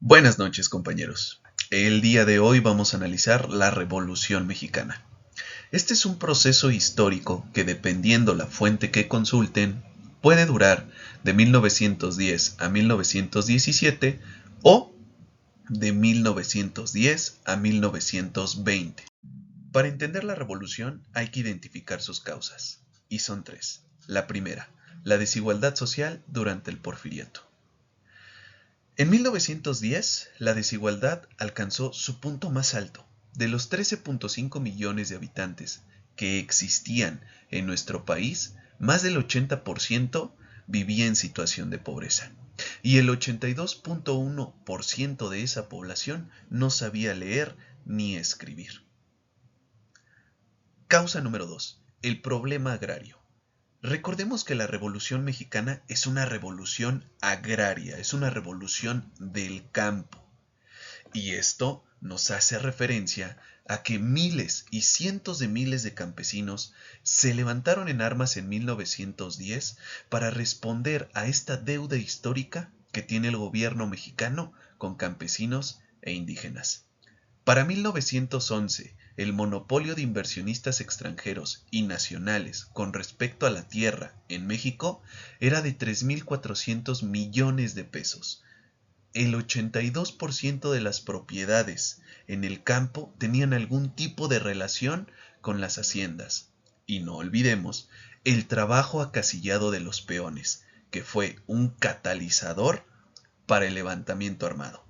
Buenas noches, compañeros. El día de hoy vamos a analizar la Revolución Mexicana. Este es un proceso histórico que, dependiendo la fuente que consulten, puede durar de 1910 a 1917 o de 1910 a 1920. Para entender la revolución hay que identificar sus causas, y son tres. La primera, la desigualdad social durante el Porfiriato. En 1910, la desigualdad alcanzó su punto más alto. De los 13.5 millones de habitantes que existían en nuestro país, más del 80% vivía en situación de pobreza. Y el 82.1% de esa población no sabía leer ni escribir. Causa número 2. El problema agrario. Recordemos que la Revolución Mexicana es una revolución agraria, es una revolución del campo. Y esto nos hace referencia a que miles y cientos de miles de campesinos se levantaron en armas en 1910 para responder a esta deuda histórica que tiene el gobierno mexicano con campesinos e indígenas. Para 1911, el monopolio de inversionistas extranjeros y nacionales con respecto a la tierra en México era de 3.400 millones de pesos. El 82% de las propiedades en el campo tenían algún tipo de relación con las haciendas. Y no olvidemos el trabajo acasillado de los peones, que fue un catalizador para el levantamiento armado.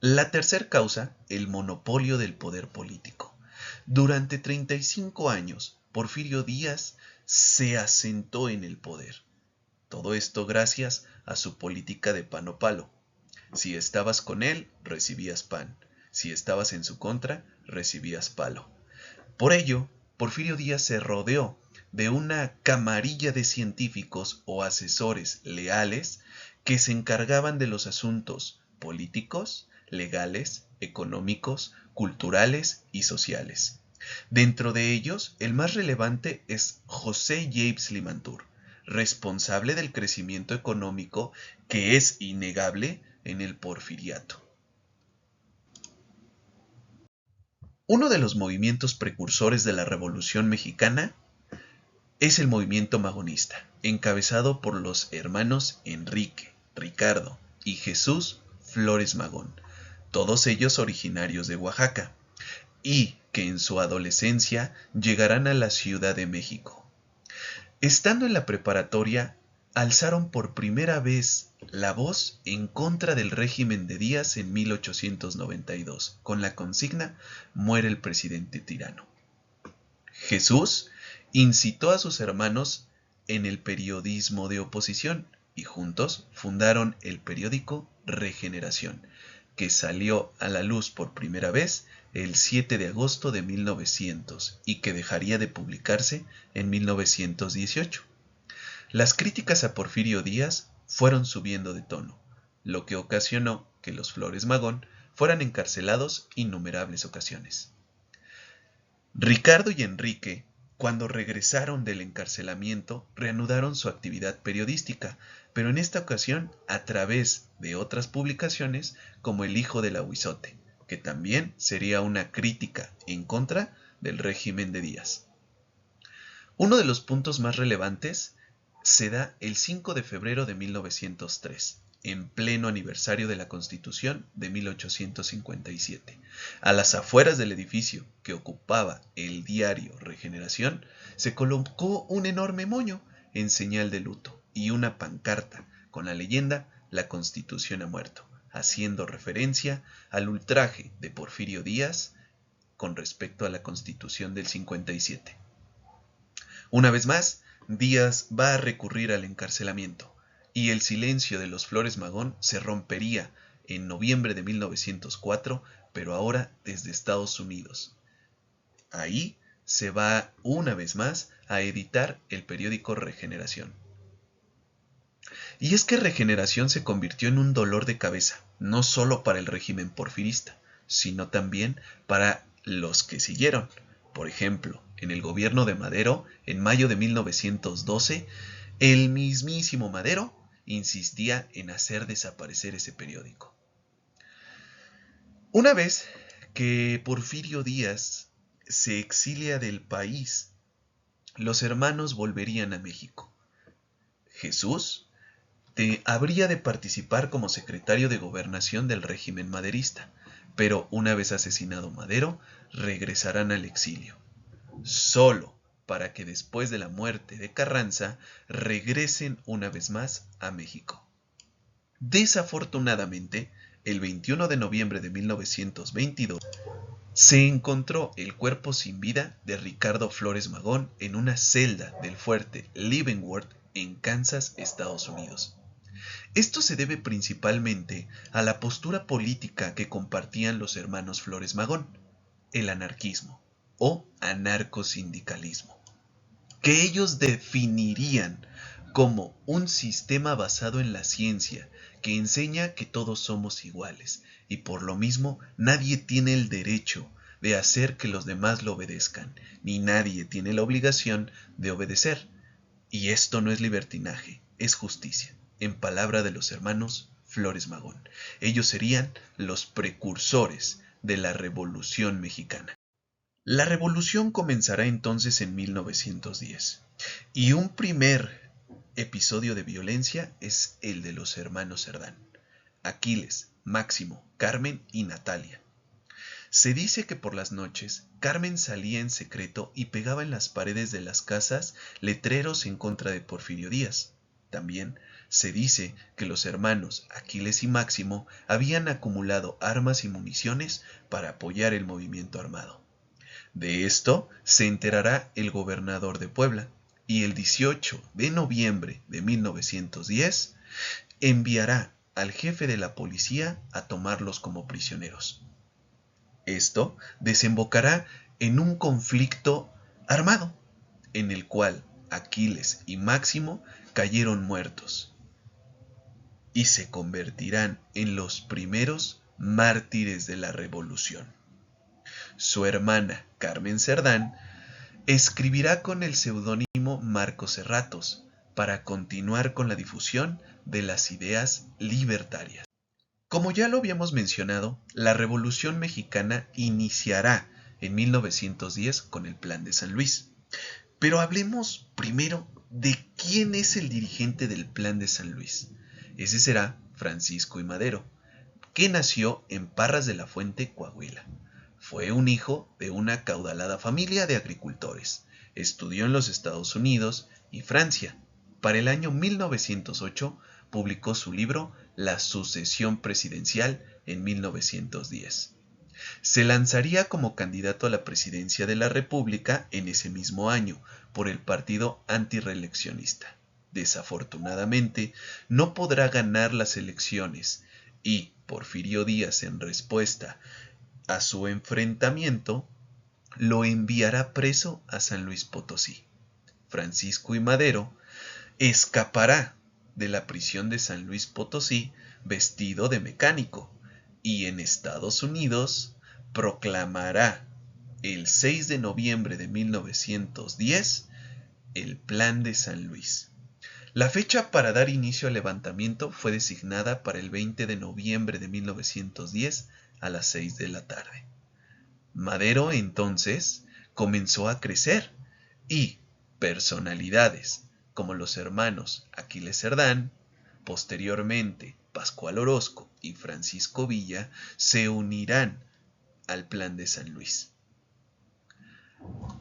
La tercera causa, el monopolio del poder político. Durante 35 años, Porfirio Díaz se asentó en el poder. Todo esto gracias a su política de pan o palo. Si estabas con él, recibías pan. Si estabas en su contra, recibías palo. Por ello, Porfirio Díaz se rodeó de una camarilla de científicos o asesores leales que se encargaban de los asuntos políticos, legales, económicos, culturales y sociales. Dentro de ellos, el más relevante es José Yepes Limantur, responsable del crecimiento económico que es innegable en el Porfiriato. Uno de los movimientos precursores de la Revolución Mexicana es el movimiento magonista, encabezado por los hermanos Enrique, Ricardo y Jesús Flores Magón, todos ellos originarios de Oaxaca, y que en su adolescencia llegarán a la Ciudad de México. Estando en la preparatoria, alzaron por primera vez la voz en contra del régimen de Díaz en 1892, con la consigna "Muere el presidente tirano". Jesús incitó a sus hermanos en el periodismo de oposición y juntos fundaron el periódico Regeneración, que salió a la luz por primera vez el 7 de agosto de 1900 y que dejaría de publicarse en 1918. Las críticas a Porfirio Díaz fueron subiendo de tono, lo que ocasionó que los Flores Magón fueran encarcelados innumerables ocasiones. Ricardo y Enrique, cuando regresaron del encarcelamiento, reanudaron su actividad periodística, pero en esta ocasión a través de otras publicaciones como El Hijo del Ahuizote, que también sería una crítica en contra del régimen de Díaz. Uno de los puntos más relevantes se da el 5 de febrero de 1903, en pleno aniversario de la Constitución de 1857. A las afueras del edificio que ocupaba el diario Regeneración, se colocó un enorme moño en señal de luto y una pancarta con la leyenda "La Constitución ha muerto", haciendo referencia al ultraje de Porfirio Díaz con respecto a la Constitución del 57. Una vez más, Díaz va a recurrir al encarcelamiento, y el silencio de los Flores Magón se rompería en noviembre de 1904, pero ahora desde Estados Unidos. Ahí se va una vez más a editar el periódico Regeneración. Y es que Regeneración se convirtió en un dolor de cabeza, no solo para el régimen porfirista, sino también para los que siguieron. Por ejemplo, en el gobierno de Madero, en mayo de 1912, el mismísimo Madero insistía en hacer desaparecer ese periódico. Una vez que Porfirio Díaz se exilia del país, los hermanos volverían a México. Jesús habría de participar como secretario de gobernación del régimen maderista, pero una vez asesinado Madero, regresarán al exilio, solo para que después de la muerte de Carranza regresen una vez más a México. Desafortunadamente, el 21 de noviembre de 1922, se encontró el cuerpo sin vida de Ricardo Flores Magón en una celda del fuerte Leavenworth en Kansas, Estados Unidos. Esto se debe principalmente a la postura política que compartían los hermanos Flores Magón, el anarquismo o anarcosindicalismo, que ellos definirían como un sistema basado en la ciencia que enseña que todos somos iguales y por lo mismo nadie tiene el derecho de hacer que los demás lo obedezcan, ni nadie tiene la obligación de obedecer. Y esto no es libertinaje, es justicia, en palabra de los hermanos Flores Magón. Ellos serían los precursores de la Revolución Mexicana. La revolución comenzará entonces en 1910 y un primer episodio de violencia es el de los hermanos Cerdán, Aquiles, Máximo, Carmen y Natalia. Se dice que por las noches Carmen salía en secreto y pegaba en las paredes de las casas letreros en contra de Porfirio Díaz. También se dice que los hermanos Aquiles y Máximo habían acumulado armas y municiones para apoyar el movimiento armado. De esto se enterará el gobernador de Puebla y el 18 de noviembre de 1910 enviará al jefe de la policía a tomarlos como prisioneros. Esto desembocará en un conflicto armado, en el cual Aquiles y Máximo cayeron muertos y se convertirán en los primeros mártires de la revolución. Su hermana Carmen Cerdán escribirá con el seudónimo Marcos Serratos para continuar con la difusión de las ideas libertarias. Como ya lo habíamos mencionado, la Revolución Mexicana iniciará en 1910 con el Plan de San Luis. Pero hablemos primero de quién es el dirigente del Plan de San Luis. Ese será Francisco I. Madero, que nació en Parras de la Fuente, Coahuila. Fue un hijo de una acaudalada familia de agricultores. Estudió en los Estados Unidos y Francia. Para el año 1908 publicó su libro La sucesión presidencial en 1910. Se lanzaría como candidato a la presidencia de la República en ese mismo año por el partido antirreeleccionista. Desafortunadamente, no podrá ganar las elecciones y Porfirio Díaz, en respuesta a su enfrentamiento, lo enviará preso a San Luis Potosí. Francisco I. Madero escapará de la prisión de San Luis Potosí vestido de mecánico y en Estados Unidos proclamará el 6 de noviembre de 1910 el Plan de San Luis. La fecha para dar inicio al levantamiento fue designada para el 20 de noviembre de 1910 a las 6 de la tarde. Madero entonces comenzó a crecer y personalidades como los hermanos Aquiles Cerdán, posteriormente Pascual Orozco y Francisco Villa se unirán al Plan de San Luis.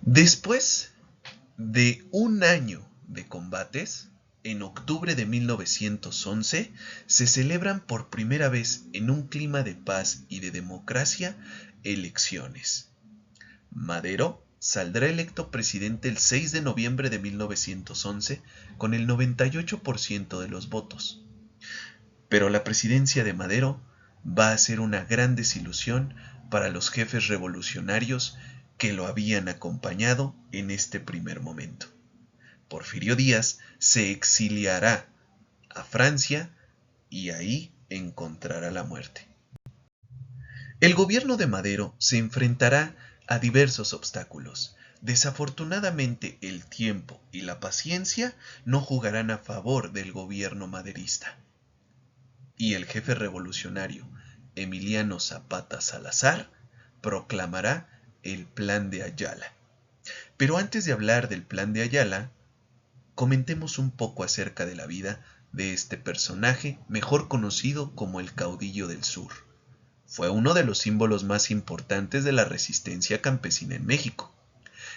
Después de un año de combates, en octubre de 1911 se celebran por primera vez en un clima de paz y de democracia elecciones. Madero saldrá electo presidente el 6 de noviembre de 1911 con el 98% de los votos. Pero la presidencia de Madero va a ser una gran desilusión para los jefes revolucionarios que lo habían acompañado en este primer momento. Porfirio Díaz se exiliará a Francia y ahí encontrará la muerte. El gobierno de Madero se enfrentará a diversos obstáculos. Desafortunadamente, el tiempo y la paciencia no jugarán a favor del gobierno maderista. Y el jefe revolucionario Emiliano Zapata Salazar, proclamará el Plan de Ayala. Pero antes de hablar del Plan de Ayala, comentemos un poco acerca de la vida de este personaje, mejor conocido como el caudillo del sur. Fue uno de los símbolos más importantes de la resistencia campesina en México.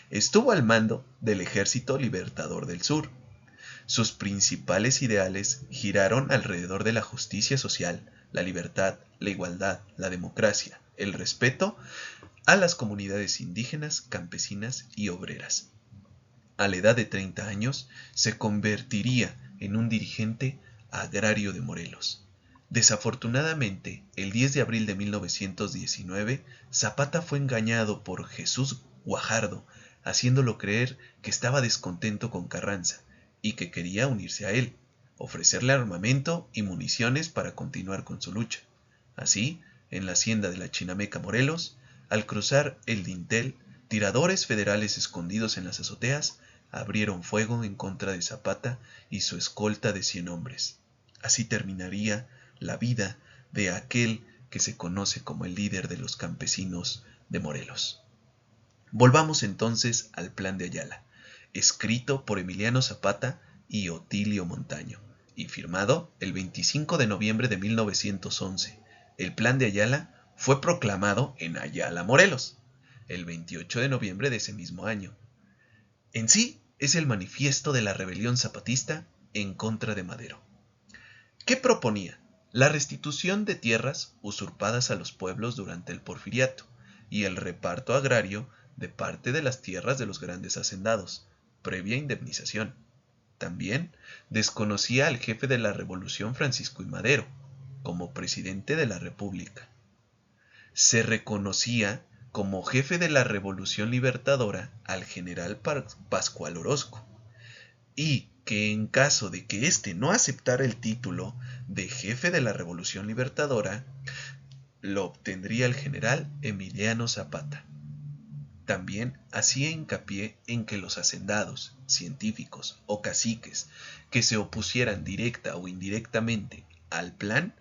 Estuvo al mando del Ejército Libertador del Sur. Sus principales ideales giraron alrededor de la justicia social, la libertad, la igualdad, la democracia, el respeto a las comunidades indígenas, campesinas y obreras. A la edad de 30 años, se convertiría en un dirigente agrario de Morelos. Desafortunadamente, el 10 de abril de 1919, Zapata fue engañado por Jesús Guajardo, haciéndolo creer que estaba descontento con Carranza y que quería unirse a él, ofrecerle armamento y municiones para continuar con su lucha. Así, en la hacienda de la Chinameca Morelos, al cruzar el dintel, tiradores federales escondidos en las azoteas abrieron fuego en contra de Zapata y su escolta de 100 hombres. Así terminaría la vida de aquel que se conoce como el líder de los campesinos de Morelos. Volvamos entonces al Plan de Ayala, escrito por Emiliano Zapata y Otilio Montaño, y firmado el 25 de noviembre de 1911. El Plan de Ayala fue proclamado en Ayala, Morelos, el 28 de noviembre de ese mismo año. En sí, es el manifiesto de la rebelión zapatista en contra de Madero. ¿Qué proponía? La restitución de tierras usurpadas a los pueblos durante el Porfiriato y el reparto agrario de parte de las tierras de los grandes hacendados, previa indemnización. También desconocía al jefe de la revolución, Francisco I. Madero, como presidente de la República. Se reconocía como jefe de la Revolución Libertadora al general Pascual Orozco, y que en caso de que éste no aceptara el título de jefe de la Revolución Libertadora, lo obtendría el general Emiliano Zapata. También hacía hincapié en que los hacendados, científicos o caciques que se opusieran directa o indirectamente al plan,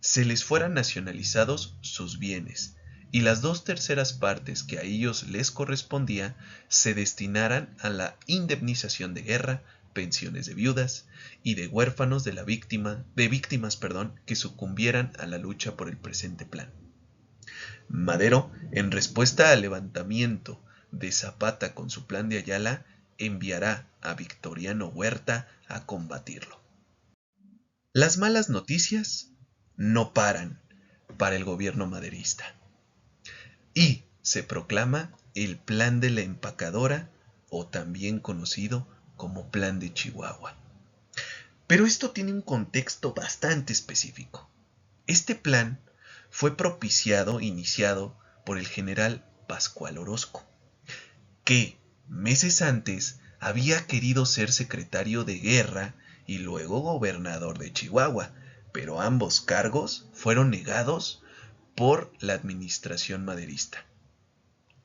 se les fueran nacionalizados sus bienes, y las 2/3 partes que a ellos les correspondía se destinaran a la indemnización de guerra, pensiones de viudas y de huérfanos de víctimas que sucumbieran a la lucha por el presente plan. Madero, en respuesta al levantamiento de Zapata con su Plan de Ayala, enviará a Victoriano Huerta a combatirlo. Las malas noticias no paran para el gobierno maderista y se proclama el Plan de la Empacadora, o también conocido como Plan de Chihuahua. Pero esto tiene un contexto bastante específico. Este plan fue iniciado por el general Pascual Orozco, que meses antes había querido ser secretario de guerra y luego gobernador de Chihuahua, pero ambos cargos fueron negados por la administración maderista.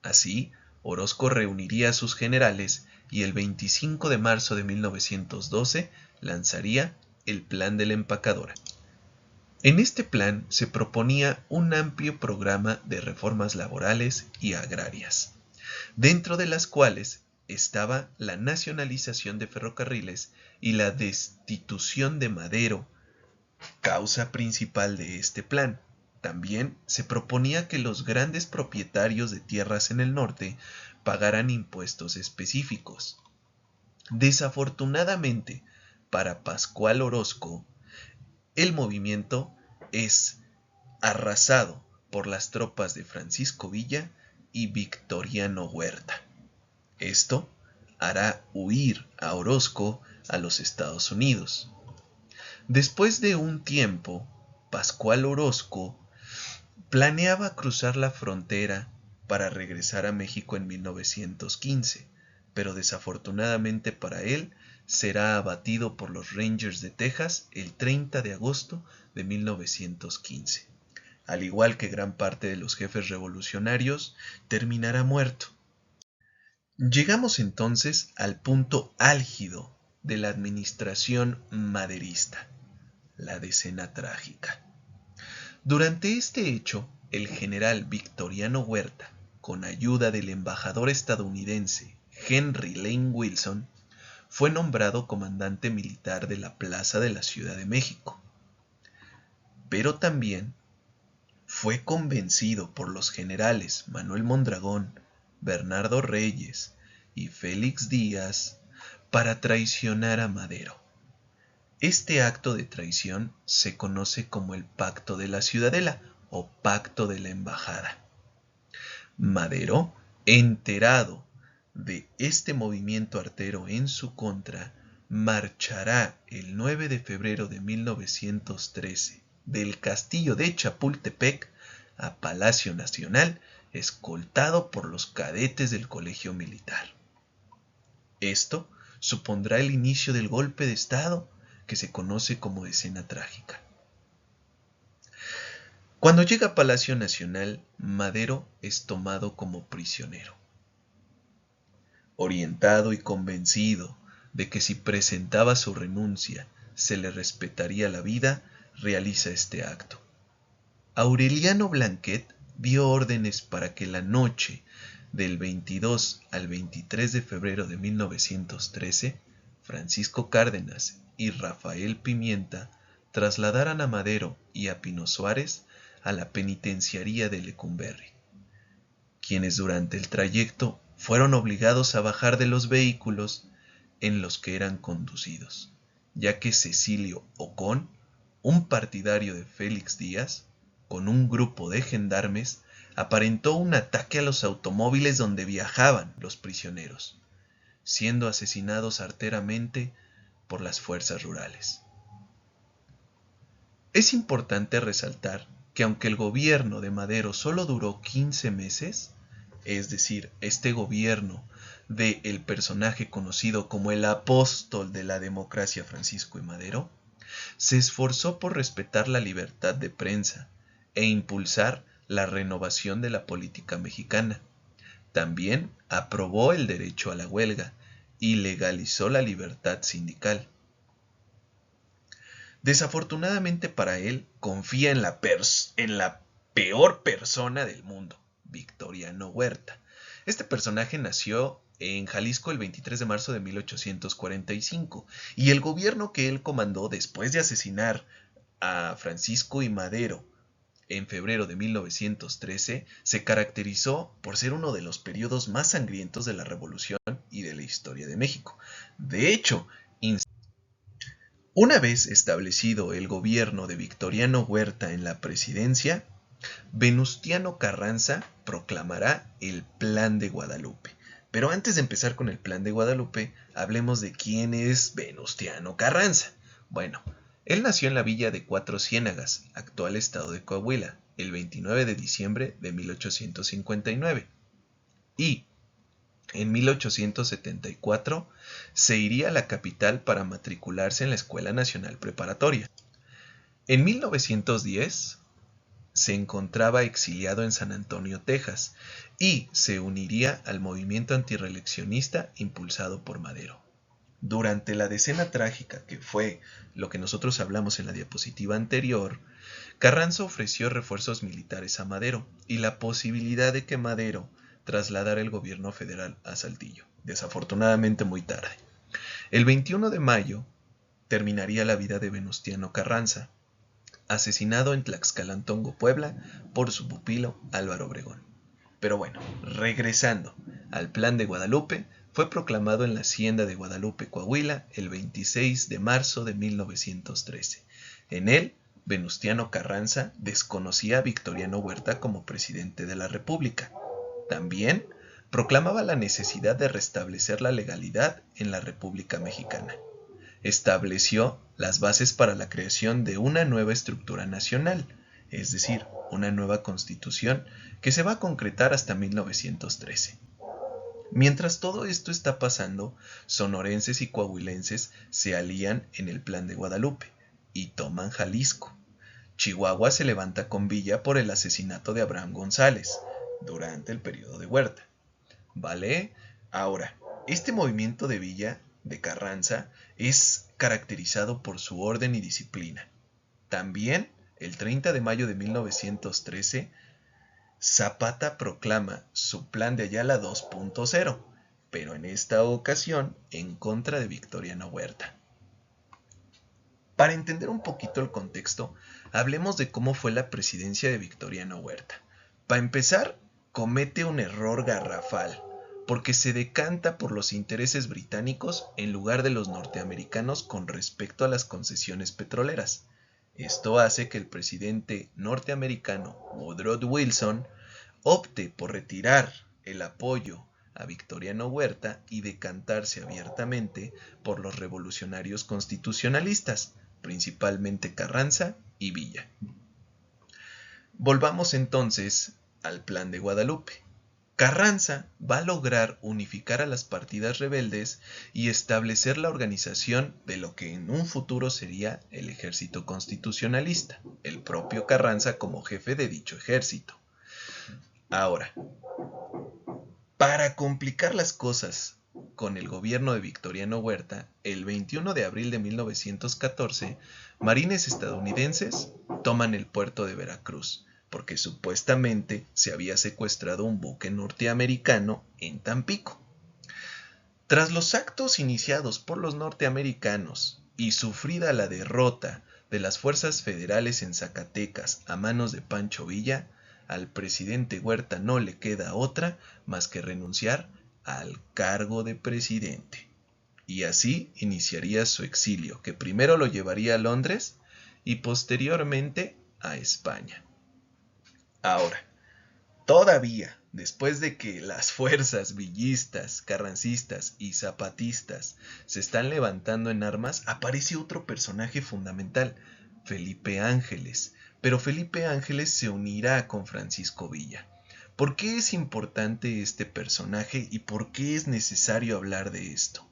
Así, Orozco reuniría a sus generales y el 25 de marzo de 1912 lanzaría el Plan de la Empacadora. En este plan se proponía un amplio programa de reformas laborales y agrarias, dentro de las cuales estaba la nacionalización de ferrocarriles y la destitución de Madero, causa principal de este plan. También se proponía que los grandes propietarios de tierras en el norte pagaran impuestos específicos. Desafortunadamente, para Pascual Orozco, el movimiento es arrasado por las tropas de Francisco Villa y Victoriano Huerta. Esto hará huir a Orozco a los Estados Unidos. Después de un tiempo, Pascual Orozco planeaba cruzar la frontera para regresar a México en 1915, pero desafortunadamente para él será abatido por los Rangers de Texas el 30 de agosto de 1915. Al igual que gran parte de los jefes revolucionarios, terminará muerto. Llegamos entonces al punto álgido de la administración maderista, la decena trágica. Durante este hecho, el general Victoriano Huerta, con ayuda del embajador estadounidense Henry Lane Wilson, fue nombrado comandante militar de la Plaza de la Ciudad de México. Pero también fue convencido por los generales Manuel Mondragón, Bernardo Reyes y Félix Díaz para traicionar a Madero. Este acto de traición se conoce como el Pacto de la Ciudadela o Pacto de la Embajada. Madero, enterado de este movimiento artero en su contra, marchará el 9 de febrero de 1913 del castillo de Chapultepec a Palacio Nacional, escoltado por los cadetes del Colegio Militar. Esto supondrá el inicio del golpe de Estado que se conoce como Escena Trágica. Cuando llega a Palacio Nacional, Madero es tomado como prisionero. Orientado y convencido de que si presentaba su renuncia se le respetaría la vida, realiza este acto. Aureliano Blanquet dio órdenes para que la noche del 22 al 23 de febrero de 1913, Francisco Cárdenas y Rafael Pimienta trasladaran a Madero y a Pino Suárez a la penitenciaría de Lecumberri, quienes durante el trayecto fueron obligados a bajar de los vehículos en los que eran conducidos, ya que Cecilio Ocón, un partidario de Félix Díaz, con un grupo de gendarmes, aparentó un ataque a los automóviles donde viajaban los prisioneros, siendo asesinados arteramente por las fuerzas rurales. Es importante resaltar que aunque el gobierno de Madero solo duró 15 meses, es decir, este gobierno del personaje conocido como el apóstol de la democracia Francisco I. Madero, se esforzó por respetar la libertad de prensa e impulsar la renovación de la política mexicana. También aprobó el derecho a la huelga y legalizó la libertad sindical. Desafortunadamente para él, confía en la peor persona del mundo, Victoriano Huerta. Este personaje nació en Jalisco el 23 de marzo de 1845 y el gobierno que él comandó después de asesinar a Francisco I. Madero en febrero de 1913 se caracterizó por ser uno de los periodos más sangrientos de la Revolución y de la historia de México. De hecho, una vez establecido el gobierno de Victoriano Huerta en la presidencia, Venustiano Carranza proclamará el Plan de Guadalupe. Pero antes de empezar con el Plan de Guadalupe, hablemos de quién es Venustiano Carranza. Bueno, él nació en la villa de Cuatro Ciénagas, actual estado de Coahuila, el 29 de diciembre de 1859. Y en 1874 se iría a la capital para matricularse en la Escuela Nacional Preparatoria. En 1910 se encontraba exiliado en San Antonio, Texas, y se uniría al movimiento antirreeleccionista impulsado por Madero. Durante la Decena Trágica, que fue lo que nosotros hablamos en la diapositiva anterior, Carranza ofreció refuerzos militares a Madero y la posibilidad de que Madero trasladara el gobierno federal a Saltillo, desafortunadamente muy tarde. El 21 de mayo terminaría la vida de Venustiano Carranza, asesinado en Tlaxcalantongo, Puebla, por su pupilo Álvaro Obregón. Pero bueno, regresando al Plan de Guadalupe, fue proclamado en la Hacienda de Guadalupe, Coahuila, el 26 de marzo de 1913. En él, Venustiano Carranza desconocía a Victoriano Huerta como presidente de la República. También proclamaba la necesidad de restablecer la legalidad en la República Mexicana. Estableció las bases para la creación de una nueva estructura nacional, es decir, una nueva constitución que se va a concretar hasta 1913. Mientras todo esto está pasando, sonorenses y coahuilenses se alían en el Plan de Guadalupe y toman Jalisco. Chihuahua se levanta con Villa por el asesinato de Abraham González durante el periodo de Huerta. ¿Vale? Ahora, este movimiento de Villa, de Carranza, es caracterizado por su orden y disciplina. También el 30 de mayo de 1913, Zapata proclama su Plan de Ayala 2.0, pero en esta ocasión en contra de Victoriano Huerta. Para entender un poquito el contexto, hablemos de cómo fue la presidencia de Victoriano Huerta. Para empezar, comete un error garrafal, porque se decanta por los intereses británicos en lugar de los norteamericanos con respecto a las concesiones petroleras. Esto hace que el presidente norteamericano Woodrow Wilson opte por retirar el apoyo a Victoriano Huerta y decantarse abiertamente por los revolucionarios constitucionalistas, principalmente Carranza y Villa. Volvamos entonces al Plan de Guadalupe. Carranza va a lograr unificar a las partidas rebeldes y establecer la organización de lo que en un futuro sería el ejército constitucionalista, el propio Carranza como jefe de dicho ejército. Ahora, para complicar las cosas con el gobierno de Victoriano Huerta, el 21 de abril de 1914, marines estadounidenses toman el puerto de Veracruz, porque supuestamente se había secuestrado un buque norteamericano en Tampico. Tras los actos iniciados por los norteamericanos y sufrida la derrota de las fuerzas federales en Zacatecas a manos de Pancho Villa, al presidente Huerta no le queda otra más que renunciar al cargo de presidente. Y así iniciaría su exilio, que primero lo llevaría a Londres y posteriormente a España. Ahora, todavía, después de que las fuerzas villistas, carrancistas y zapatistas se están levantando en armas, aparece otro personaje fundamental, Felipe Ángeles. Pero Felipe Ángeles se unirá con Francisco Villa. ¿Por qué es importante este personaje y por qué es necesario hablar de esto?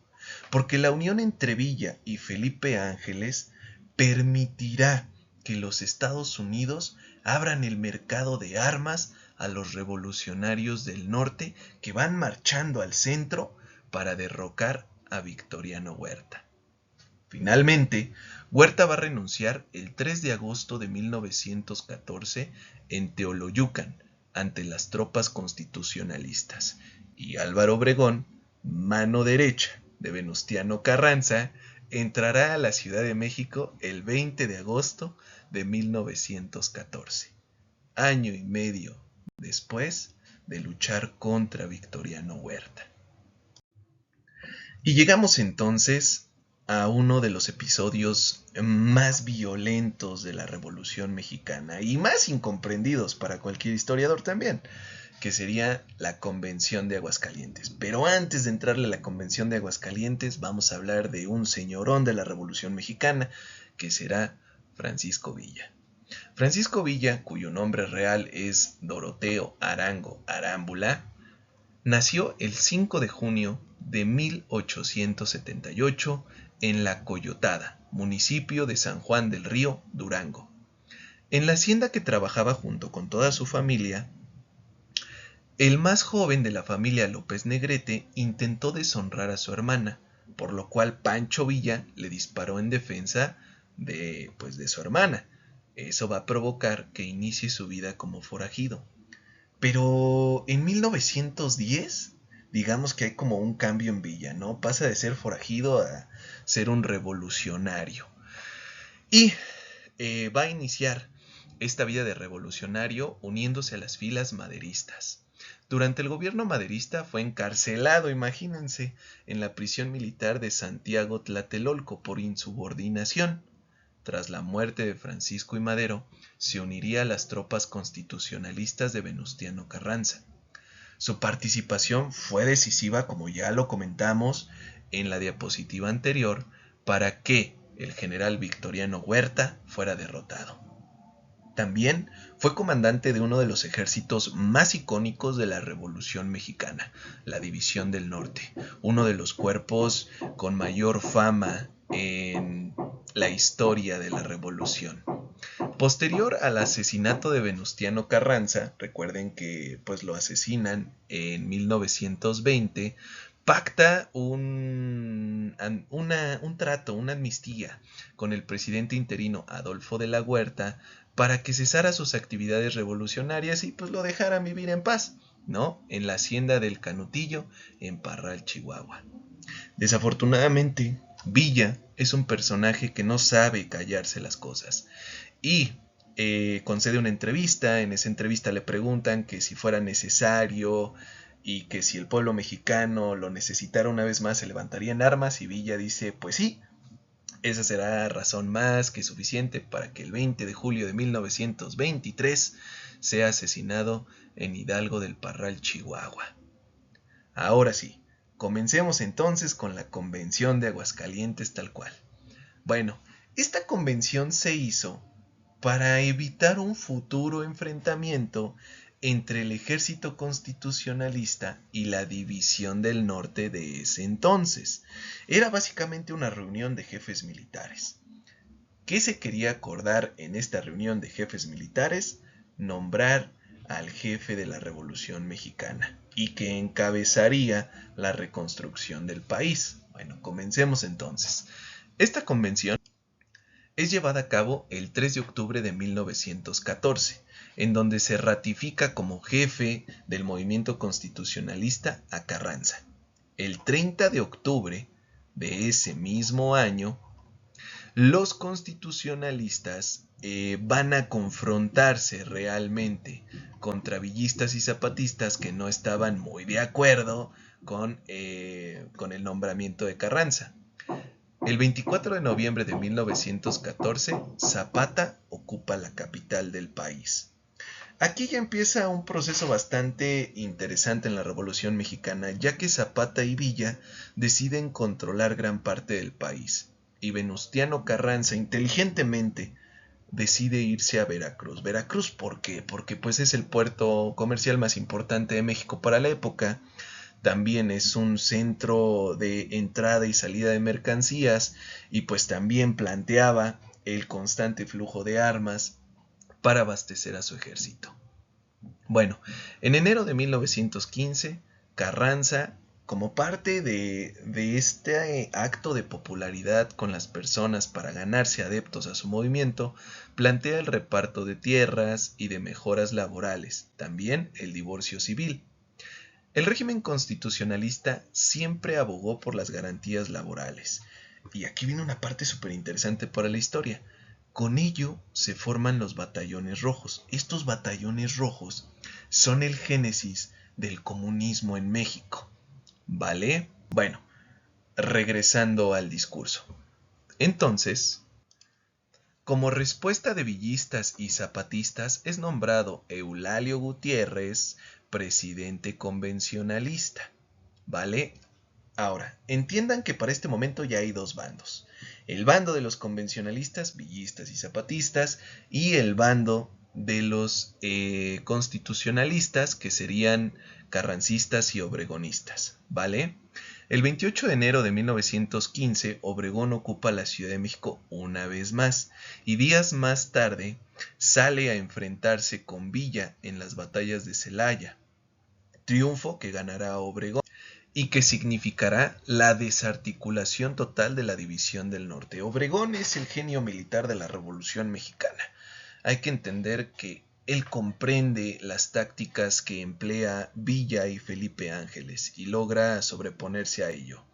Porque la unión entre Villa y Felipe Ángeles permitirá que los Estados Unidos abran el mercado de armas a los revolucionarios del norte que van marchando al centro para derrocar a Victoriano Huerta. Finalmente, Huerta va a renunciar el 3 de agosto de 1914 en Teoloyucan ante las tropas constitucionalistas y Álvaro Obregón, mano derecha de Venustiano Carranza, entrará a la Ciudad de México el 20 de agosto de 1914, año y medio después de luchar contra Victoriano Huerta. Y llegamos entonces a uno de los episodios más violentos de la Revolución Mexicana y más incomprendidos para cualquier historiador también, que sería la Convención de Aguascalientes. Pero antes de entrarle a la Convención de Aguascalientes, vamos a hablar de un señorón de la Revolución Mexicana, que será Francisco Villa. Francisco Villa, cuyo nombre real es Doroteo Arango Arámbula, nació el 5 de junio de 1878 en La Coyotada, municipio de San Juan del Río, Durango. En la hacienda que trabajaba junto con toda su familia, el más joven de la familia López Negrete intentó deshonrar a su hermana, por lo cual Pancho Villa le disparó en defensa de su hermana. Eso va a provocar que inicie su vida como forajido. Pero en 1910, digamos que hay como un cambio en Villa, ¿no? Pasa de ser forajido a ser un revolucionario. Y va a iniciar esta vida de revolucionario uniéndose a las filas maderistas. Durante el gobierno maderista fue encarcelado, imagínense, en la prisión militar de Santiago Tlatelolco por insubordinación. Tras la muerte de Francisco I. Madero, se uniría a las tropas constitucionalistas de Venustiano Carranza. Su participación fue decisiva, como ya lo comentamos en la diapositiva anterior, para que el general Victoriano Huerta fuera derrotado. También fue comandante de uno de los ejércitos más icónicos de la Revolución Mexicana, la División del Norte, uno de los cuerpos con mayor fama en la historia de la Revolución. Posterior al asesinato de Venustiano Carranza, recuerden que lo asesinan en 1920, pacta un trato, una amnistía con el presidente interino Adolfo de la Huerta para que cesara sus actividades revolucionarias y pues lo dejaran vivir en paz, ¿no? En la hacienda del Canutillo, en Parral, Chihuahua. Desafortunadamente, Villa es un personaje que no sabe callarse las cosas y concede una entrevista. En esa entrevista le preguntan que si fuera necesario y que si el pueblo mexicano lo necesitara una vez más se levantaría en armas, y Villa dice pues sí, esa será razón más que suficiente para que el 20 de julio de 1923 sea asesinado en Hidalgo del Parral, Chihuahua. Ahora sí, comencemos entonces con la Convención de Aguascalientes tal cual. Bueno, esta convención se hizo para evitar un futuro enfrentamiento entre el ejército constitucionalista y la división del norte de ese entonces. Era básicamente una reunión de jefes militares. ¿Qué se quería acordar en esta reunión de jefes militares? Nombrar al jefe de la Revolución Mexicana y que encabezaría la reconstrucción del país. Bueno, comencemos entonces. Esta convención es llevada a cabo el 3 de octubre de 1914, en donde se ratifica como jefe del movimiento constitucionalista a Carranza. El 30 de octubre de ese mismo año, los constitucionalistas van a confrontarse realmente contra villistas y zapatistas que no estaban muy de acuerdo con el nombramiento de Carranza. El 24 de noviembre de 1914, Zapata ocupa la capital del país. Aquí ya empieza un proceso bastante interesante en la Revolución Mexicana, ya que Zapata y Villa deciden controlar gran parte del país, y Venustiano Carranza inteligentemente decide irse a Veracruz. ¿Veracruz por qué? Porque pues es el puerto comercial más importante de México para la época. También es un centro de entrada y salida de mercancías y pues también planteaba el constante flujo de armas para abastecer a su ejército. Bueno, en enero de 1915, Carranza, como parte de este acto de popularidad con las personas para ganarse adeptos a su movimiento, plantea el reparto de tierras y de mejoras laborales, también el divorcio civil. El régimen constitucionalista siempre abogó por las garantías laborales. Y aquí viene una parte súper interesante para la historia. Con ello se forman los batallones rojos. Estos batallones rojos son el génesis del comunismo en México. ¿Vale? Bueno, regresando al discurso. Entonces, como respuesta de villistas y zapatistas es nombrado Eulalio Gutiérrez presidente convencionalista. ¿Vale? Ahora, entiendan que para este momento ya hay dos bandos. El bando de los convencionalistas, villistas y zapatistas, y el bando de los constitucionalistas, que serían carrancistas y obregonistas. ¿Vale? El 28 de enero de 1915, Obregón ocupa la Ciudad de México una vez más, y días más tarde sale a enfrentarse con Villa en las batallas de Celaya, triunfo que ganará Obregón y que significará la desarticulación total de la división del norte. Obregón es el genio militar de la Revolución Mexicana. Hay que entender que él comprende las tácticas que emplea Villa y Felipe Ángeles y logra sobreponerse a ello.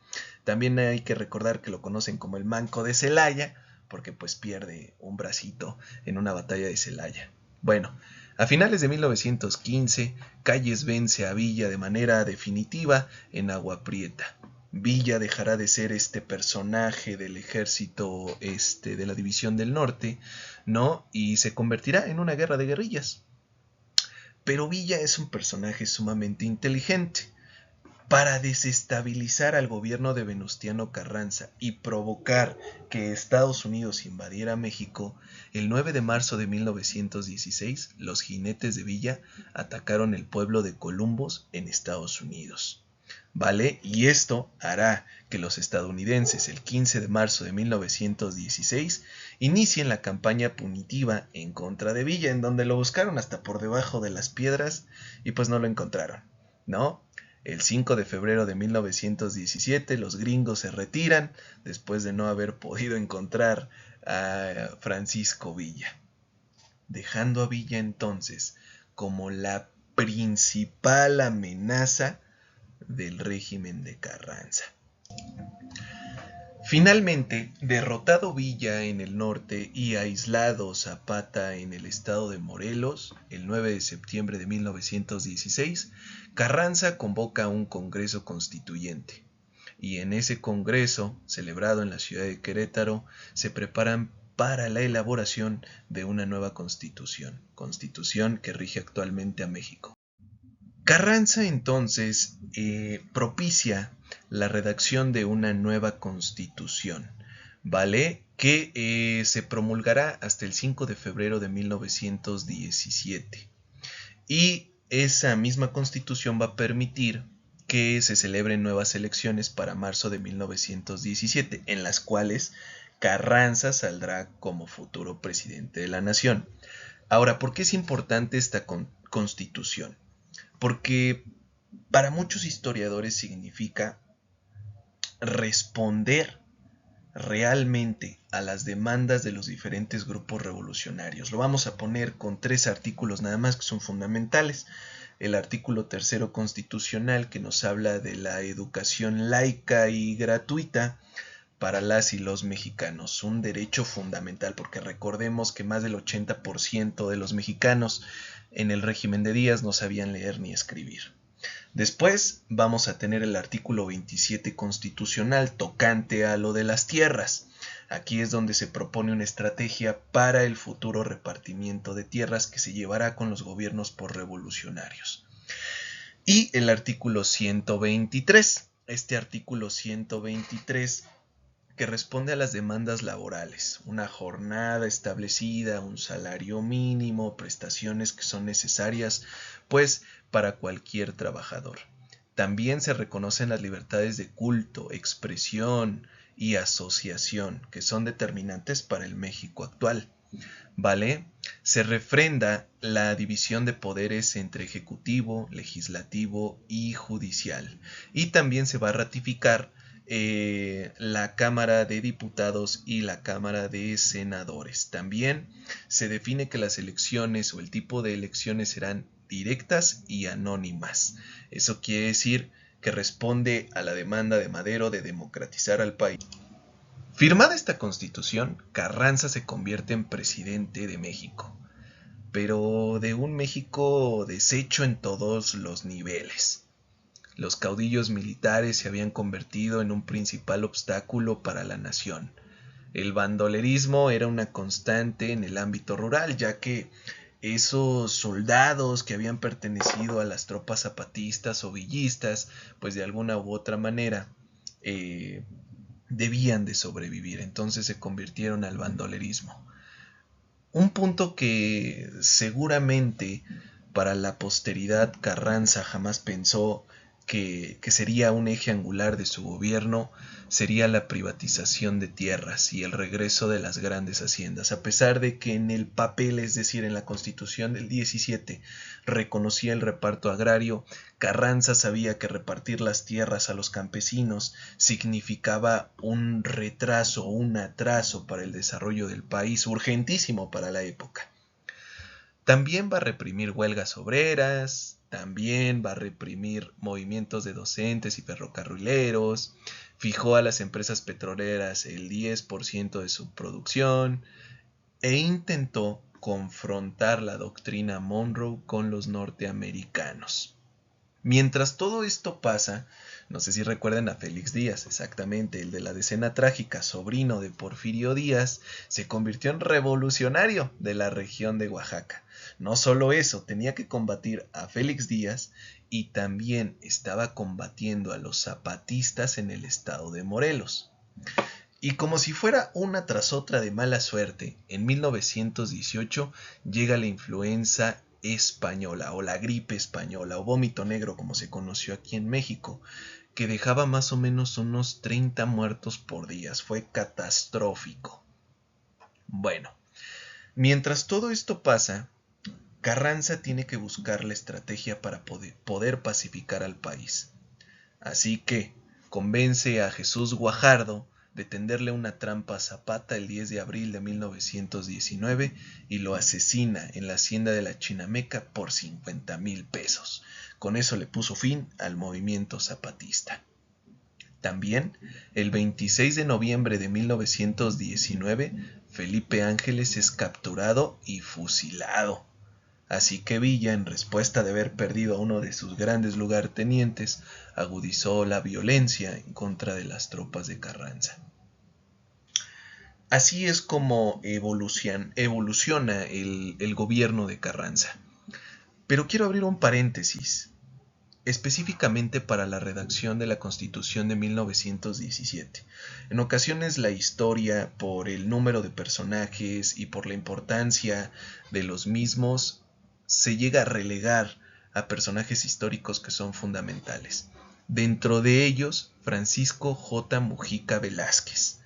También hay que recordar que lo conocen como el Manco de Celaya, porque pues pierde un bracito en una batalla de Celaya. Bueno, a finales de 1915, Calles vence a Villa de manera definitiva en Agua Prieta. Villa dejará de ser este personaje del ejército de la División del Norte, ¿no? Y se convertirá en una guerra de guerrillas. Pero Villa es un personaje sumamente inteligente. Para desestabilizar al gobierno de Venustiano Carranza y provocar que Estados Unidos invadiera México, el 9 de marzo de 1916, los jinetes de Villa atacaron el pueblo de Columbus en Estados Unidos. ¿Vale? Y esto hará que los estadounidenses el 15 de marzo de 1916 inicien la campaña punitiva en contra de Villa, en donde lo buscaron hasta por debajo de las piedras y pues no lo encontraron, ¿no? El 5 de febrero de 1917 los gringos se retiran después de no haber podido encontrar a Francisco Villa. dejando a Villa entonces como la principal amenaza del régimen de Carranza. Finalmente, derrotado Villa en el norte y aislado Zapata en el estado de Morelos, el 9 de septiembre de 1916, Carranza convoca un Congreso Constituyente. Y en ese Congreso, celebrado en la ciudad de Querétaro, se preparan para la elaboración de una nueva constitución que rige actualmente a México. Carranza entonces propicia la redacción de una nueva constitución, ¿vale? Que se promulgará hasta el 5 de febrero de 1917. Y esa misma constitución va a permitir que se celebren nuevas elecciones para marzo de 1917, en las cuales Carranza saldrá como futuro presidente de la nación. Ahora, ¿por qué es importante esta constitución? Porque para muchos historiadores significa responder realmente a las demandas de los diferentes grupos revolucionarios. Lo vamos a poner con 3 artículos nada más que son fundamentales. El artículo 3 constitucional, que nos habla de la educación laica y gratuita para las y los mexicanos, un derecho fundamental, porque recordemos que más del 80% de los mexicanos en el régimen de Díaz no sabían leer ni escribir. Después vamos a tener el artículo 27 constitucional tocante a lo de las tierras. Aquí es donde se propone una estrategia para el futuro repartimiento de tierras que se llevará con los gobiernos por revolucionarios. Y el artículo 123. Este artículo 123 que responde a las demandas laborales, una jornada establecida, un salario mínimo, prestaciones que son necesarias, pues, para cualquier trabajador. También se reconocen las libertades de culto, expresión y asociación, que son determinantes para el México actual. ¿Vale? Se refrenda la división de poderes entre ejecutivo, legislativo y judicial. Y también se va a ratificar la Cámara de Diputados y la Cámara de Senadores. También se define que las elecciones o el tipo de elecciones serán directas y anónimas. Eso quiere decir que responde a la demanda de Madero de democratizar al país. Firmada esta constitución, Carranza se convierte en presidente de México, pero de un México deshecho en todos los niveles. Los caudillos militares se habían convertido en un principal obstáculo para la nación. El bandolerismo era una constante en el ámbito rural, ya que esos soldados que habían pertenecido a las tropas zapatistas o villistas, pues de alguna u otra manera debían de sobrevivir, entonces se convirtieron al bandolerismo. Un punto que seguramente para la posteridad Carranza jamás pensó que sería un eje angular de su gobierno sería la privatización de tierras y el regreso de las grandes haciendas, a pesar de que en el papel, es decir, en la Constitución del 17, reconocía el reparto agrario. Carranza sabía que repartir las tierras a los campesinos significaba un retraso, un atraso para el desarrollo del país, urgentísimo para la época. También va a reprimir huelgas obreras, también va a reprimir movimientos de docentes y ferrocarrileros, fijó a las empresas petroleras el 10% de su producción e intentó confrontar la doctrina Monroe con los norteamericanos. Mientras todo esto pasa, no sé si recuerdan a Félix Díaz, exactamente, el de la decena trágica, sobrino de Porfirio Díaz, se convirtió en revolucionario de la región de Oaxaca. No solo eso, tenía que combatir a Félix Díaz y también estaba combatiendo a los zapatistas en el estado de Morelos. Y como si fuera una tras otra de mala suerte, en 1918 llega la influenza española o la gripe española o vómito negro como se conoció aquí en México, que dejaba más o menos unos 30 muertos por día. Fue catastrófico. Bueno, mientras todo esto pasa, Carranza tiene que buscar la estrategia para poder pacificar al país. Así que convence a Jesús Guajardo de tenderle una trampa a Zapata el 10 de abril de 1919 y lo asesina en la hacienda de la Chinameca por 50,000 pesos. Con eso le puso fin al movimiento zapatista. También, el 26 de noviembre de 1919, Felipe Ángeles es capturado y fusilado. Así que Villa, en respuesta de haber perdido a uno de sus grandes lugartenientes, agudizó la violencia en contra de las tropas de Carranza. Así es como evoluciona el gobierno de Carranza. Pero quiero abrir un paréntesis, específicamente para la redacción de la Constitución de 1917. En ocasiones la historia, por el número de personajes y por la importancia de los mismos, se llega a relegar a personajes históricos que son fundamentales. Dentro de ellos, Francisco J. Mujica Velázquez.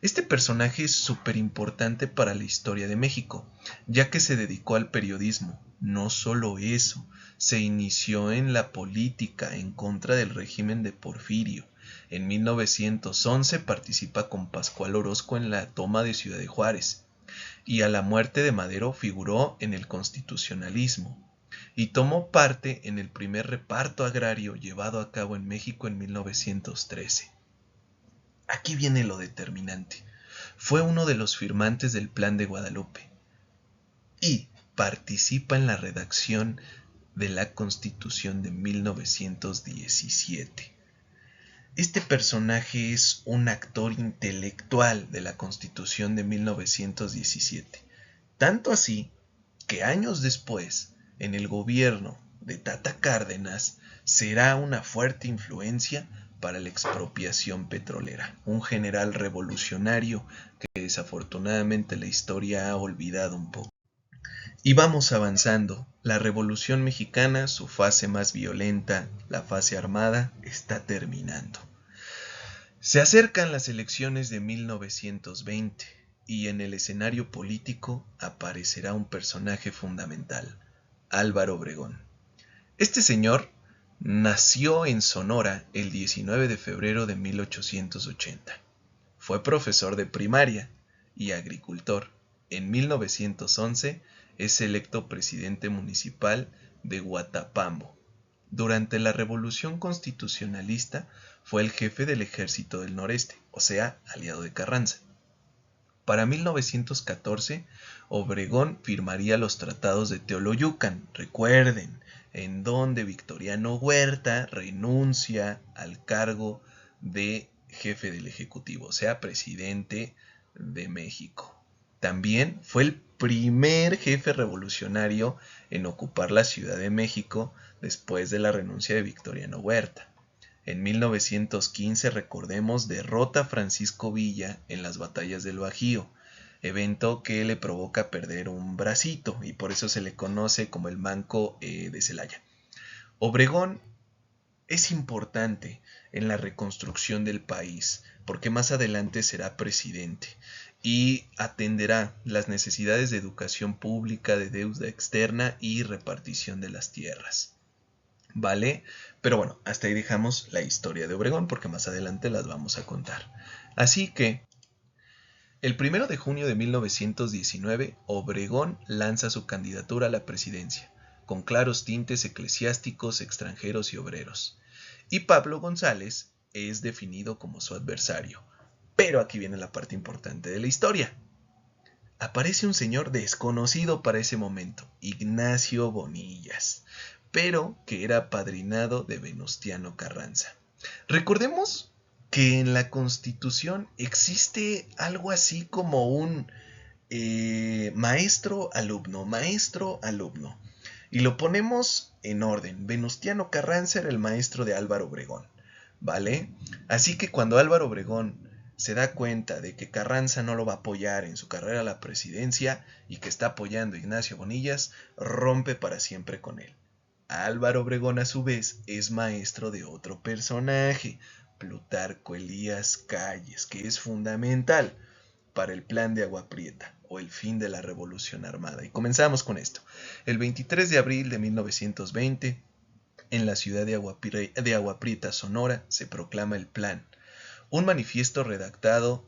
Este personaje es súper importante para la historia de México, ya que se dedicó al periodismo. No solo eso, se inició en la política en contra del régimen de Porfirio. En 1911 participa con Pascual Orozco en la toma de Ciudad de Juárez, y a la muerte de Madero figuró en el constitucionalismo, y tomó parte en el primer reparto agrario llevado a cabo en México en 1913. Aquí viene lo determinante. Fue uno de los firmantes del Plan de Guadalupe y participa en la redacción de la Constitución de 1917. Este personaje es un actor intelectual de la Constitución de 1917. Tanto así que años después, en el gobierno de Tata Cárdenas, será una fuerte influencia para la expropiación petrolera, un general revolucionario que desafortunadamente la historia ha olvidado un poco. Y vamos avanzando. La Revolución Mexicana, su fase más violenta, la fase armada, está terminando. Se acercan las elecciones de 1920 y en el escenario político aparecerá un personaje fundamental, Álvaro Obregón. Este señor nació en Sonora el 19 de febrero de 1880. Fue profesor de primaria y agricultor. En 1911 es electo presidente municipal de Guatapambo. Durante la Revolución Constitucionalista fue el jefe del Ejército del Noreste, o sea, aliado de Carranza. Para 1914, Obregón firmaría los tratados de Teoloyucan, recuerden, en donde Victoriano Huerta renuncia al cargo de jefe del Ejecutivo, o sea, presidente de México. También fue el primer jefe revolucionario en ocupar la Ciudad de México después de la renuncia de Victoriano Huerta. En 1915, recordemos, derrota a Francisco Villa en las batallas del Bajío, evento que le provoca perder un bracito y por eso se le conoce como el Manco de Celaya. Obregón es importante en la reconstrucción del país porque más adelante será presidente y atenderá las necesidades de educación pública, de deuda externa y repartición de las tierras. ¿Vale? Pero bueno, hasta ahí dejamos la historia de Obregón porque más adelante las vamos a contar. Así que, el 1 de junio de 1919, Obregón lanza su candidatura a la presidencia, con claros tintes eclesiásticos, extranjeros y obreros. Y Pablo González es definido como su adversario. Pero aquí viene la parte importante de la historia. Aparece un señor desconocido para ese momento, Ignacio Bonillas, pero que era apadrinado de Venustiano Carranza. Recordemos que en la Constitución existe algo así como un maestro-alumno. Y lo ponemos en orden. Venustiano Carranza era el maestro de Álvaro Obregón, ¿vale? Así que cuando Álvaro Obregón se da cuenta de que Carranza no lo va a apoyar en su carrera a la presidencia y que está apoyando a Ignacio Bonillas, rompe para siempre con él. Álvaro Obregón a su vez es maestro de otro personaje, Plutarco Elías Calles, que es fundamental para el plan de Agua Prieta o el fin de la Revolución Armada. Y comenzamos con esto. El 23 de abril de 1920, en la ciudad de Agua Prieta, Sonora, se proclama el plan. un manifiesto redactado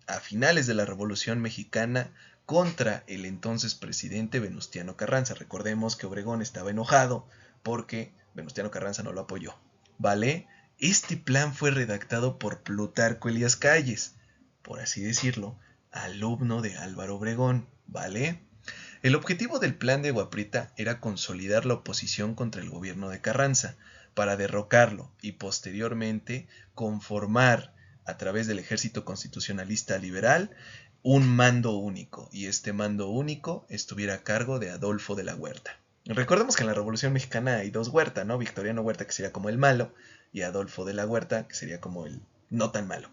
a finales de la Revolución Mexicana contra el entonces presidente Venustiano Carranza. Recordemos que Obregón estaba enojado porque Venustiano Carranza no lo apoyó, ¿vale? Este plan fue redactado por Plutarco Elías Calles, por así decirlo, alumno de Álvaro Obregón, ¿vale? El objetivo del plan de Agua Prieta era consolidar la oposición contra el gobierno de Carranza, para derrocarlo y posteriormente conformar a través del ejército constitucionalista liberal un mando único, y este mando único estuviera a cargo de Adolfo de la Huerta. Recordemos que en la Revolución Mexicana hay dos Huerta, ¿no? Victoriano Huerta, que sería como el malo, y Adolfo de la Huerta, que sería como el no tan malo.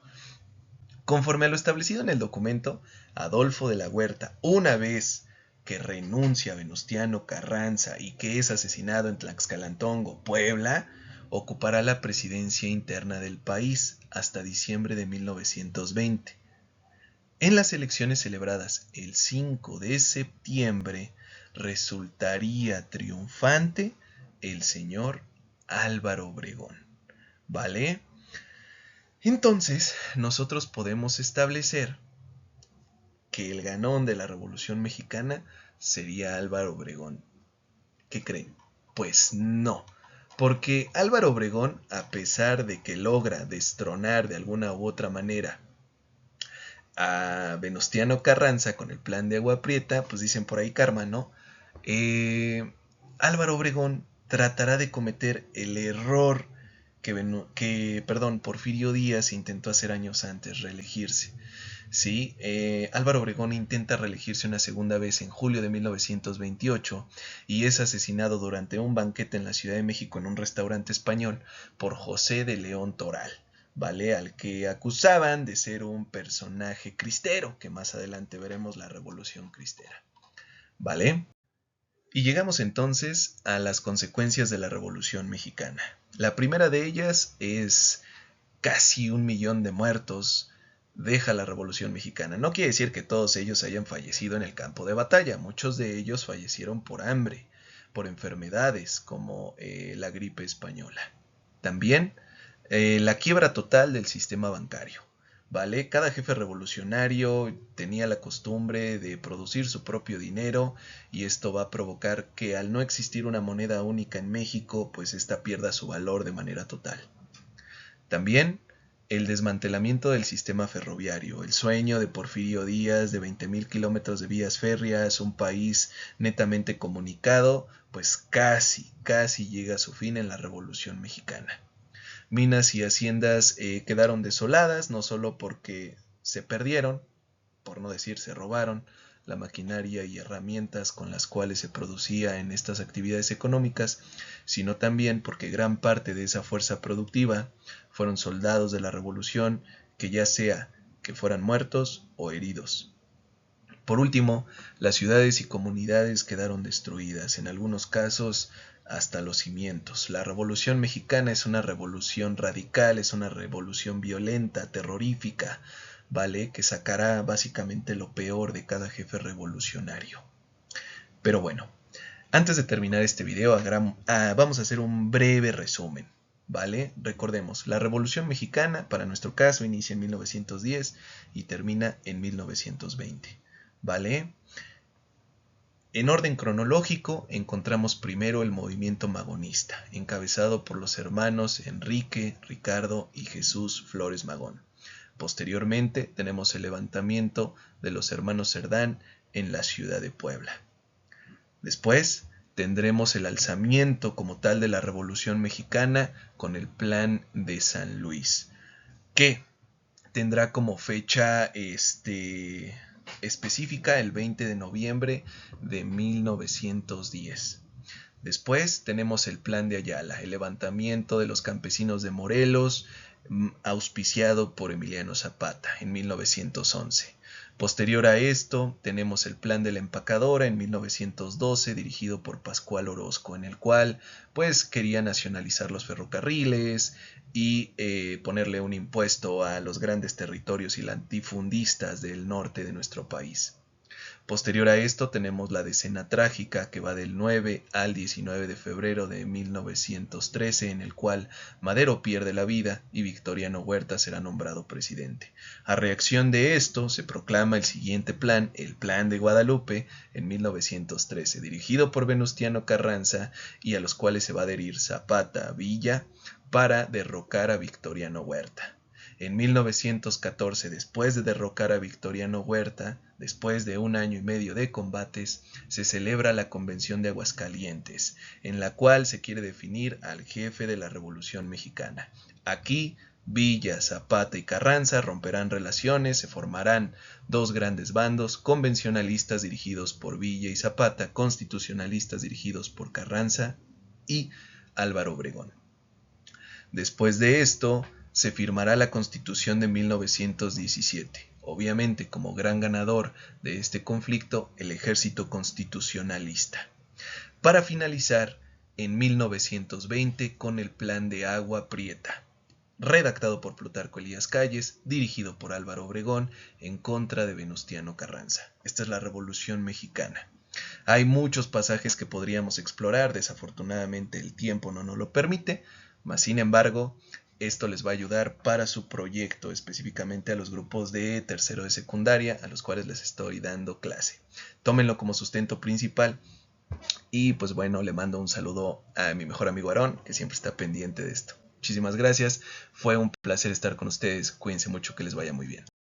Conforme a lo establecido en el documento, Adolfo de la Huerta, una vez que renuncia a Venustiano Carranza y que es asesinado en Tlaxcalantongo, Puebla, ocupará la presidencia interna del país hasta diciembre de 1920. En las elecciones celebradas el 5 de septiembre resultaría triunfante el señor Álvaro Obregón, ¿vale? Entonces, nosotros podemos establecer que el ganón de la Revolución Mexicana sería Álvaro Obregón. ¿Qué creen? Pues no, porque Álvaro Obregón, a pesar de que logra destronar de alguna u otra manera a Venustiano Carranza con el plan de Agua Prieta, pues dicen por ahí karma, ¿no? Álvaro Obregón tratará de cometer el error que Porfirio Díaz intentó hacer años antes, reelegirse. ¿Sí? Álvaro Obregón intenta reelegirse una segunda vez en julio de 1928 y es asesinado durante un banquete en la Ciudad de México en un restaurante español por José de León Toral, ¿vale? Al que acusaban de ser un personaje cristero, que más adelante veremos la Revolución Cristera, ¿vale? Y llegamos entonces a las consecuencias de la Revolución Mexicana. La primera de ellas es casi 1 millón de muertos deja la Revolución Mexicana. No quiere decir que todos ellos hayan fallecido en el campo de batalla. Muchos de ellos fallecieron por hambre, por enfermedades como la gripe española. También la quiebra total del sistema bancario. ¿Vale? Cada jefe revolucionario tenía la costumbre de producir su propio dinero y esto va a provocar que al no existir una moneda única en México, pues esta pierda su valor de manera total. También el desmantelamiento del sistema ferroviario, el sueño de Porfirio Díaz de 20,000 kilómetros de vías férreas, un país netamente comunicado, pues casi llega a su fin en la Revolución Mexicana. Minas y haciendas quedaron desoladas, no solo porque se perdieron, por no decir se robaron, la maquinaria y herramientas con las cuales se producía en estas actividades económicas, sino también porque gran parte de esa fuerza productiva fueron soldados de la Revolución, que ya sea que fueran muertos o heridos. Por último, las ciudades y comunidades quedaron destruidas, en algunos casos hasta los cimientos. La Revolución Mexicana es una revolución radical, es una revolución violenta, terrorífica, ¿vale? Que sacará básicamente lo peor de cada jefe revolucionario. Pero bueno, antes de terminar este video, vamos a hacer un breve resumen, ¿vale? Recordemos, la Revolución Mexicana, para nuestro caso, inicia en 1910 y termina en 1920, ¿vale? En orden cronológico, encontramos primero el movimiento magonista, encabezado por los hermanos Enrique, Ricardo y Jesús Flores Magón. Posteriormente, tenemos el levantamiento de los hermanos Cerdán en la ciudad de Puebla. Después, tendremos el alzamiento como tal de la Revolución Mexicana con el Plan de San Luis, que tendrá como fecha específica el 20 de noviembre de 1910. Después tenemos el Plan de Ayala, el levantamiento de los campesinos de Morelos, auspiciado por Emiliano Zapata en 1911. Posterior a esto, tenemos el Plan de la Empacadora en 1912, dirigido por Pascual Orozco, en el cual pues quería nacionalizar los ferrocarriles y ponerle un impuesto a los grandes territorios y latifundistas del norte de nuestro país. Posterior a esto tenemos la Decena Trágica, que va del 9 al 19 de febrero de 1913, en el cual Madero pierde la vida y Victoriano Huerta será nombrado presidente. A reacción de esto se proclama el siguiente plan, el Plan de Guadalupe, en 1913, dirigido por Venustiano Carranza, y a los cuales se va a adherir Zapata, Villa, para derrocar a Victoriano Huerta. En 1914, después de derrocar a Victoriano Huerta, después de 1 año y medio de combates, se celebra la Convención de Aguascalientes, en la cual se quiere definir al jefe de la Revolución Mexicana. Aquí, Villa, Zapata y Carranza romperán relaciones, se formarán dos grandes bandos, convencionalistas dirigidos por Villa y Zapata, constitucionalistas dirigidos por Carranza y Álvaro Obregón. Después de esto, se firmará la Constitución de 1917. Obviamente, como gran ganador de este conflicto, el ejército constitucionalista. Para finalizar, en 1920 con el Plan de Agua Prieta, redactado por Plutarco Elías Calles, dirigido por Álvaro Obregón, en contra de Venustiano Carranza. Esta es la Revolución Mexicana. Hay muchos pasajes que podríamos explorar, desafortunadamente el tiempo no nos lo permite, mas sin embargo, esto les va a ayudar para su proyecto, específicamente a los grupos de tercero de secundaria, a los cuales les estoy dando clase. Tómenlo como sustento principal. Y pues bueno, le mando un saludo a mi mejor amigo Aarón, que siempre está pendiente de esto. Muchísimas gracias, fue un placer estar con ustedes, cuídense mucho, que les vaya muy bien.